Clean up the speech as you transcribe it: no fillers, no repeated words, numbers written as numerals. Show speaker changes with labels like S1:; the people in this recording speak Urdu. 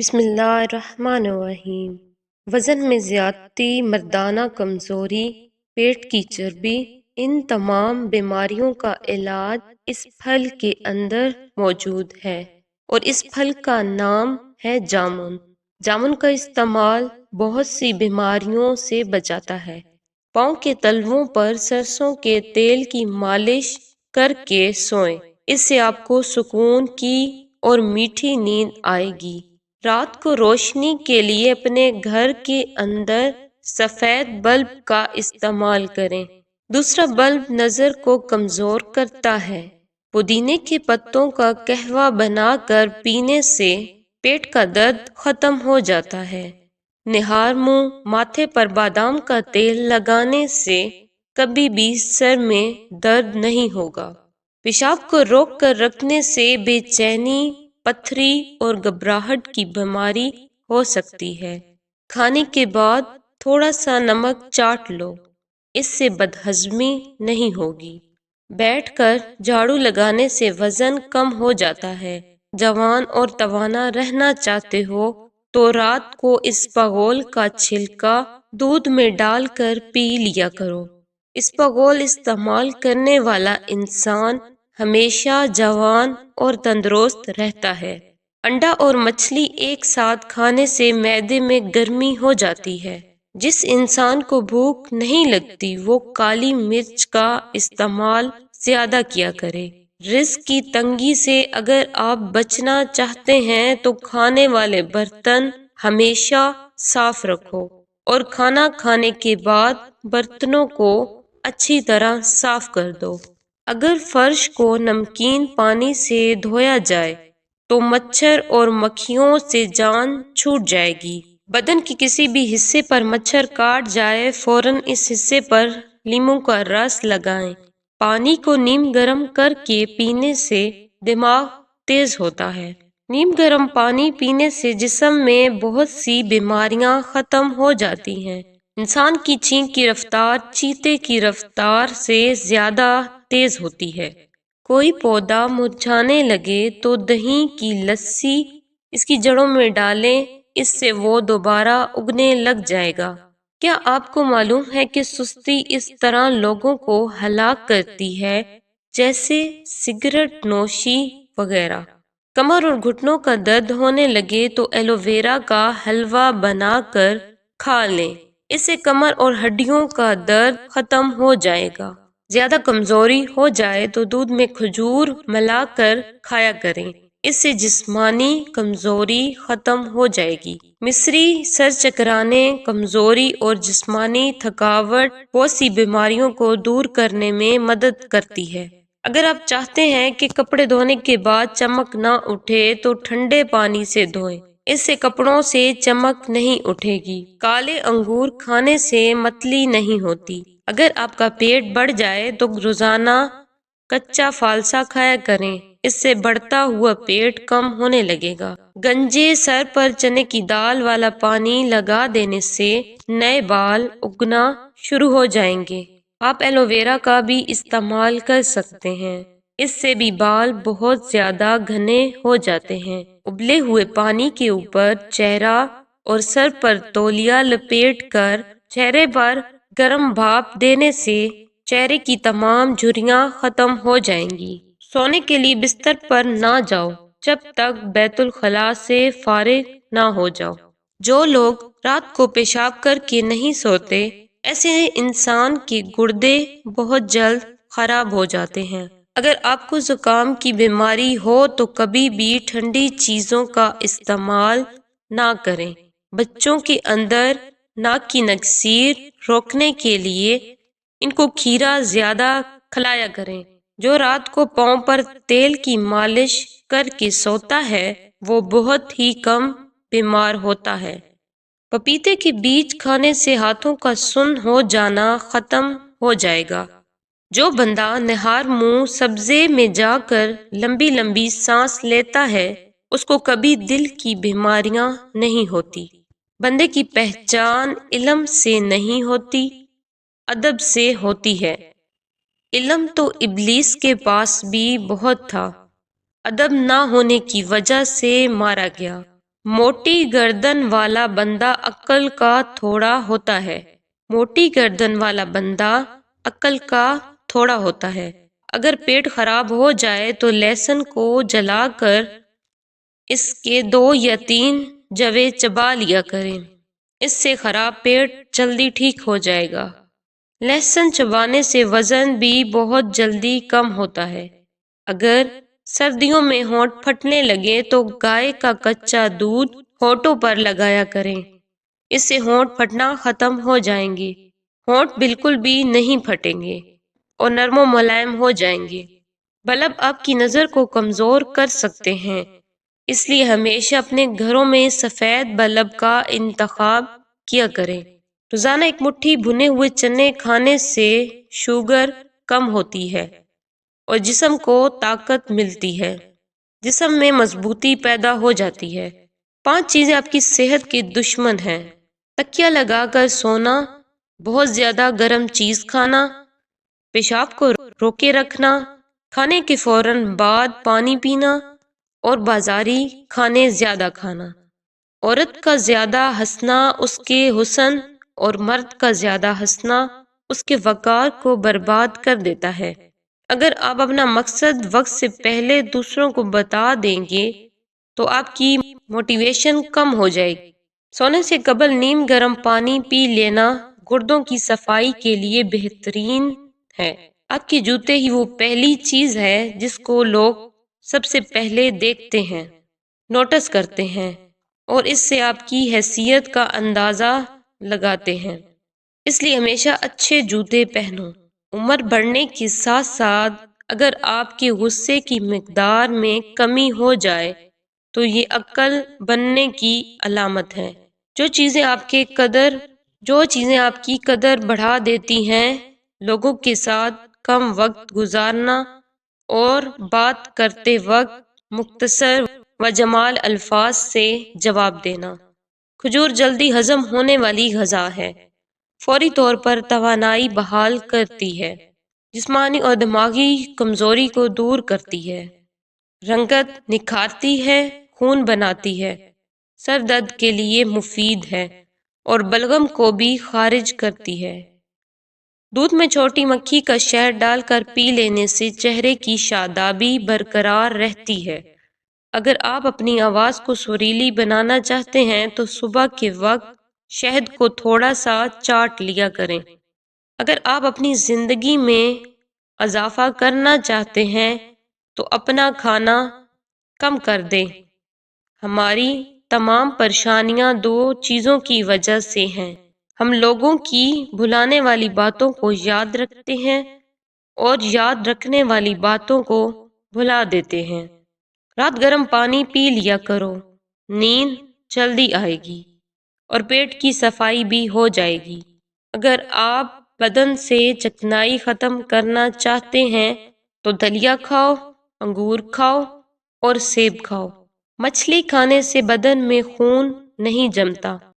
S1: بسم اللہ الرحمن الرحیم۔ وزن میں زیادتی، مردانہ کمزوری، پیٹ کی چربی، ان تمام بیماریوں کا علاج اس پھل کے اندر موجود ہے، اور اس پھل کا نام ہے جامن۔ جامن کا استعمال بہت سی بیماریوں سے بچاتا ہے۔ پاؤں کے تلووں پر سرسوں کے تیل کی مالش کر کے سوئیں، اس سے آپ کو سکون کی اور میٹھی نیند آئے گی۔ رات کو روشنی کے لیے اپنے گھر کے اندر سفید بلب کا استعمال کریں۔ دوسرا بلب نظر کو کمزور کرتا ہے۔ پودینے کے پتوں کا قہوہ بنا کر پینے سے پیٹ کا درد ختم ہو جاتا ہے۔ نہار منہ ماتھے پر بادام کا تیل لگانے سے کبھی بھی سر میں درد نہیں ہوگا۔ پیشاب کو روک کر رکھنے سے بے چینی، پتھری اور گھبراہٹ کی بیماری ہو سکتی ہے۔ کھانے کے بعد تھوڑا سا نمک چاٹ لو، اس سے بدہضمی نہیں ہوگی۔ بیٹھ کر جھاڑو لگانے سے وزن کم ہو جاتا ہے۔ جوان اور توانا رہنا چاہتے ہو تو رات کو اسپاغول کا چھلکا دودھ میں ڈال کر پی لیا کرو۔ اسپاغول استعمال کرنے والا انسان ہمیشہ جوان اور تندرست رہتا ہے۔ انڈا اور مچھلی ایک ساتھ کھانے سے معدے میں گرمی ہو جاتی ہے۔ جس انسان کو بھوک نہیں لگتی وہ کالی مرچ کا استعمال زیادہ کیا کرے۔ رزق کی تنگی سے اگر آپ بچنا چاہتے ہیں تو کھانے والے برتن ہمیشہ صاف رکھو، اور کھانا کھانے کے بعد برتنوں کو اچھی طرح صاف کر دو۔ اگر فرش کو نمکین پانی سے دھویا جائے تو مچھر اور مکھیوں سے جان چھوٹ جائے گی۔ بدن کے کسی بھی حصے پر مچھر کاٹ جائے فوراً اس حصے پر لیموں کا رس لگائیں۔ پانی کو نیم گرم کر کے پینے سے دماغ تیز ہوتا ہے۔ نیم گرم پانی پینے سے جسم میں بہت سی بیماریاں ختم ہو جاتی ہیں۔ انسان کی چھینک کی رفتار چیتے کی رفتار سے زیادہ تیز ہوتی ہے۔ کوئی پودا مرجھانے لگے تو دہی کی لسی اس کی جڑوں میں ڈالیں، اس سے وہ دوبارہ اگنے لگ جائے گا۔ کیا آپ کو معلوم ہے کہ سستی اس طرح لوگوں کو ہلاک کرتی ہے جیسے سگریٹ نوشی وغیرہ؟ کمر اور گھٹنوں کا درد ہونے لگے تو ایلو ویرا کا حلوہ بنا کر کھا لیں، اس سے کمر اور ہڈیوں کا درد ختم ہو جائے گا۔ زیادہ کمزوری ہو جائے تو دودھ میں کھجور ملا کر کھایا کریں، اس سے جسمانی کمزوری ختم ہو جائے گی۔ مصری سر چکرانے، کمزوری اور جسمانی تھکاوٹ بہت سی بیماریوں کو دور کرنے میں مدد کرتی ہے۔ اگر آپ چاہتے ہیں کہ کپڑے دھونے کے بعد چمک نہ اٹھے تو ٹھنڈے پانی سے دھوئیں، اس سے کپڑوں سے چمک نہیں اٹھے گی۔ کالے انگور کھانے سے متلی نہیں ہوتی۔ اگر آپ کا پیٹ بڑھ جائے تو روزانہ کچا فالسا کھایا کریں، اس سے بڑھتا ہوا پیٹ کم ہونے لگے گا۔ گنجے سر پر چنے کی دال والا پانی لگا دینے سے نئے بال اگنا شروع ہو جائیں گے۔ آپ ایلو ویرا کا بھی استعمال کر سکتے ہیں، اس سے بھی بال بہت زیادہ گھنے ہو جاتے ہیں۔ ابلے ہوئے پانی کے اوپر چہرہ اور سر پر تولیہ لپیٹ کر چہرے پر گرم بھاپ دینے سے چہرے کی تمام جھریاں ختم ہو جائیں گی۔ سونے کے لیے بستر پر نہ جاؤ جب تک بیت الخلاء سے فارغ نہ ہو جاؤ۔ جو لوگ رات کو پیشاب کر کے نہیں سوتے، ایسے انسان کے گردے بہت جلد خراب ہو جاتے ہیں۔ اگر آپ کو زکام کی بیماری ہو تو کبھی بھی ٹھنڈی چیزوں کا استعمال نہ کریں۔ بچوں کے اندر ناک کی نکسیر روکنے کے لیے ان کو کھیرا زیادہ کھلایا کریں۔ جو رات کو پاؤں پر تیل کی مالش کر کے سوتا ہے وہ بہت ہی کم بیمار ہوتا ہے۔ پپیتے کے بیج کھانے سے ہاتھوں کا سن ہو جانا ختم ہو جائے گا۔ جو بندہ نہار منہ سبزے میں جا کر لمبی لمبی سانس لیتا ہے اس کو کبھی دل کی بیماریاں نہیں ہوتی۔ بندے کی پہچان علم سے نہیں ہوتی، ادب سے ہوتی ہے۔ علم تو ابلیس کے پاس بھی بہت تھا، ادب نہ ہونے کی وجہ سے مارا گیا۔ موٹی گردن والا بندہ عقل کا تھوڑا ہوتا ہے۔ موٹی گردن والا بندہ عقل کا تھوڑا ہوتا ہے۔ اگر پیٹ خراب ہو جائے تو لہسن کو جلا کر اس کے 2 یا 3 جوے چبا لیا کریں۔ اس سے خراب پیٹ جلدی ٹھیک ہو جائے گا۔ لہسن چبانے سے وزن بھی بہت جلدی کم ہوتا ہے۔ اگر سردیوں میں ہونٹ پھٹنے لگے تو گائے کا کچا دودھ ہونٹوں پر لگایا کریں۔ اس سے ہونٹ پھٹنا ختم ہو جائیں گے۔ ہونٹ بالکل بھی نہیں پھٹیں گے اور نرم و ملائم ہو جائیں گے۔ بلب آپ کی نظر کو کمزور کر سکتے ہیں، اس لیے ہمیشہ اپنے گھروں میں سفید بلب کا انتخاب کیا کریں۔ روزانہ 1 مٹھی بھنے ہوئے چنے کھانے سے شوگر کم ہوتی ہے اور جسم کو طاقت ملتی ہے۔ جسم میں مضبوطی پیدا ہو جاتی ہے۔ 5 چیزیں آپ کی صحت کے دشمن ہیں۔ تکیہ لگا کر سونا، بہت زیادہ گرم چیز کھانا، پیشاب کو روکے رکھنا، کھانے کے فوراً بعد پانی پینا اور بازاری کھانے زیادہ کھانا۔ عورت کا زیادہ ہنسنا اس کے حسن اور مرد کا زیادہ ہنسنا اس کے وقار کو برباد کر دیتا ہے۔ اگر آپ اپنا مقصد وقت سے پہلے دوسروں کو بتا دیں گے تو آپ کی موٹیویشن کم ہو جائے گی۔ سونے سے قبل نیم گرم پانی پی لینا گردوں کی صفائی کے لیے بہترین ہے۔ آپ کے جوتے ہی وہ پہلی چیز ہے جس کو لوگ سب سے پہلے دیکھتے ہیں، نوٹس کرتے ہیں اور اس سے آپ کی حیثیت کا اندازہ لگاتے ہیں۔ اس لیے ہمیشہ اچھے جوتے پہنو۔ عمر بڑھنے کے ساتھ ساتھ اگر آپ کے غصے کی مقدار میں کمی ہو جائے تو یہ عقل بننے کی علامت ہے۔ جو چیزیں آپ کی قدر بڑھا دیتی ہیں، لوگوں کے ساتھ کم وقت گزارنا اور بات کرتے وقت مختصر و جمال الفاظ سے جواب دینا۔ کھجور جلدی ہضم ہونے والی غذا ہے، فوری طور پر توانائی بحال کرتی ہے، جسمانی اور دماغی کمزوری کو دور کرتی ہے، رنگت نکھارتی ہے، خون بناتی ہے، سر درد کے لیے مفید ہے اور بلغم کو بھی خارج کرتی ہے۔ دودھ میں چھوٹی مکھی کا شہد ڈال کر پی لینے سے چہرے کی شادابی برقرار رہتی ہے۔ اگر آپ اپنی آواز کو سریلی بنانا چاہتے ہیں تو صبح کے وقت شہد کو تھوڑا سا چاٹ لیا کریں۔ اگر آپ اپنی زندگی میں اضافہ کرنا چاہتے ہیں تو اپنا کھانا کم کر دیں۔ ہماری تمام پریشانیاں 2 چیزوں کی وجہ سے ہیں۔ ہم لوگوں کی بھلانے والی باتوں کو یاد رکھتے ہیں اور یاد رکھنے والی باتوں کو بھلا دیتے ہیں۔ رات گرم پانی پی لیا کرو، نیند جلدی آئے گی اور پیٹ کی صفائی بھی ہو جائے گی۔ اگر آپ بدن سے چکنائی ختم کرنا چاہتے ہیں تو دلیا کھاؤ، انگور کھاؤ اور سیب کھاؤ۔ مچھلی کھانے سے بدن میں خون نہیں جمتا۔